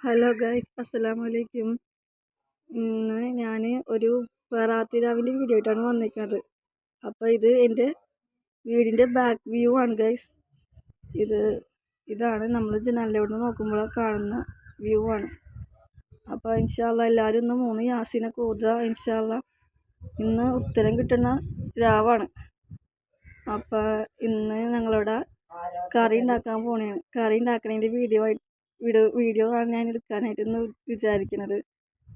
Hello guys, അസ്സലാമലൈക്കും. ഇന്ന് ഞാൻ ഒരു ബറാത്തിരാവിൻ്റെ വീഡിയോ ആയിട്ടാണ് വന്നിരിക്കുന്നത്. അപ്പോൾ ഇത് എൻ്റെ വീടിൻ്റെ ബാക്ക് വ്യൂ ആണ് ഗൈസ്. ഇതാണ് നമ്മൾ ജനലിലൂടെ നോക്കുമ്പോൾ കാണുന്ന വ്യൂ ആണ്. അപ്പോൾ ഇൻഷാ അല്ലാ എല്ലാവരും ഇന്ന് 3 യാസീനൊക്കെ ഓതുക. ഇൻഷാ അല്ലാ ഇന്ന് ഉത്തരം കിട്ടുന്ന രാവാണ്. അപ്പോൾ ഇന്ന് ഞങ്ങളിവിടെ കറി ഉണ്ടാക്കാൻ പോവുകയാണ്. കറി ഉണ്ടാക്കണതിൻ്റെ വീഡിയോ ആണ് ഞാൻ എടുക്കാനായിട്ട് ഇന്ന് വിചാരിക്കുന്നത്.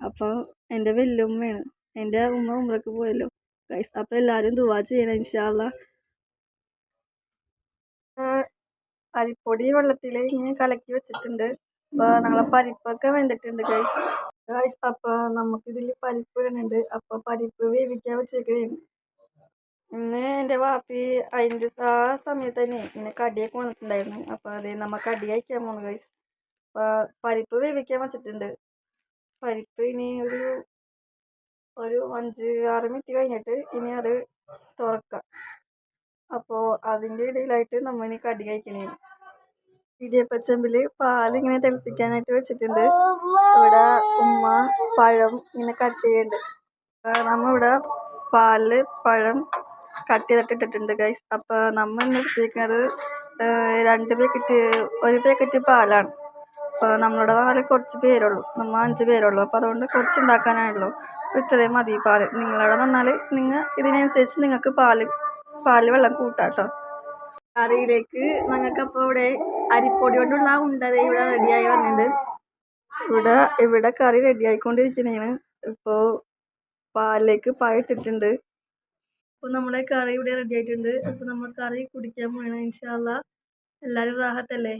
അപ്പോൾ എൻ്റെ വല്യമ്മയാണ്, എൻ്റെ ഉമ്മ ഉംറക്ക് പോയല്ലോ ഗൈസ്. അപ്പോൾ എല്ലാവരും ദുആ ചെയ്യണം ഇൻഷാ അല്ലാ. അരിപ്പൊടി വെള്ളത്തിൽ ഇങ്ങനെ കലക്കി വെച്ചിട്ടുണ്ട്. അപ്പോൾ ഞങ്ങളെ പരിപ്പൊക്കെ വെന്തിട്ടുണ്ട് ഗൈസ്. അപ്പോൾ നമുക്കിതിൽ പരിപ്പ് ഇടുന്നുണ്ട്. അപ്പോൾ പരിപ്പ് വേവിക്കാൻ വെച്ചേക്കുകയാണ്. ഇന്ന് എൻ്റെ വാപ്പി അതിൻ്റെ ആ സമയത്ത് തന്നെ ഇങ്ങനെ കടിയൊക്കെ വന്നിട്ടുണ്ടായിരുന്നു. അപ്പോൾ അത് നമ്മൾ കടി കഴിക്കാൻ പോകുന്നു ഗൈസ്. അപ്പോൾ പരിപ്പ് വേവിക്കാൻ വെച്ചിട്ടുണ്ട്. പരിപ്പ് ഇനി ഒരു 5-6 മിനിറ്റ് കഴിഞ്ഞിട്ട് ഇനി അത് തുറക്കാം. അപ്പോൾ അതിൻ്റെ ഇടയിലായിട്ട് നമ്മൾ ഇനി കടി കഴിക്കണേ. ഇടിയപ്പച്ചമ്പിൽ പാലിങ്ങനെ തിളപ്പിക്കാനായിട്ട് വെച്ചിട്ടുണ്ട്. ഇവിടെ ഉമ്മ പഴം ഇങ്ങനെ കട്ട് ചെയ്യുന്നുണ്ട്. നമ്മളിവിടെ പാലിൽ പഴം കട്ട് ചെയ്തിട്ടിട്ടുണ്ട് ഗൈസ്. അപ്പോൾ നമ്മൾ ഇന്ന് എടുത്തിരിക്കുന്നത് 1 പാക്കറ്റ് പാലാണ്. അപ്പോൾ നമ്മളുടെ നാട്ടിൽ കുറച്ച് പേരുള്ളൂ, നമ്മൾ 5 പേരുള്ളൂ. അപ്പോൾ അതുകൊണ്ട് കുറച്ച് ഉണ്ടാക്കാനാണല്ലോ, ഇത്രയും മതി പാൽ. നിങ്ങളവിടെ വന്നാൽ നിങ്ങൾ ഇതിനനുസരിച്ച് നിങ്ങൾക്ക് പാല് വെള്ളം കൂട്ടാം കേട്ടോ. കറിയിലേക്ക് ഞങ്ങൾക്കപ്പോൾ ഇവിടെ അരിപ്പൊടി കൊണ്ടുള്ള ഇവിടെ റെഡിയായി വന്നിട്ടുണ്ട്. ഇവിടെ കറി റെഡിയായിക്കൊണ്ടിരിക്കുന്നതാണ്. ഇപ്പോൾ പാലിലേക്ക് പഴം ഇട്ടിട്ടുണ്ട്. അപ്പോൾ നമ്മുടെ കറി ഇവിടെ റെഡി ആയിട്ടുണ്ട്. അപ്പോൾ നമ്മൾ കറി കുടിക്കാൻ പോകണം ഇൻഷാ അല്ലാ. എല്ലാവരും റാഹത്തല്ലേ?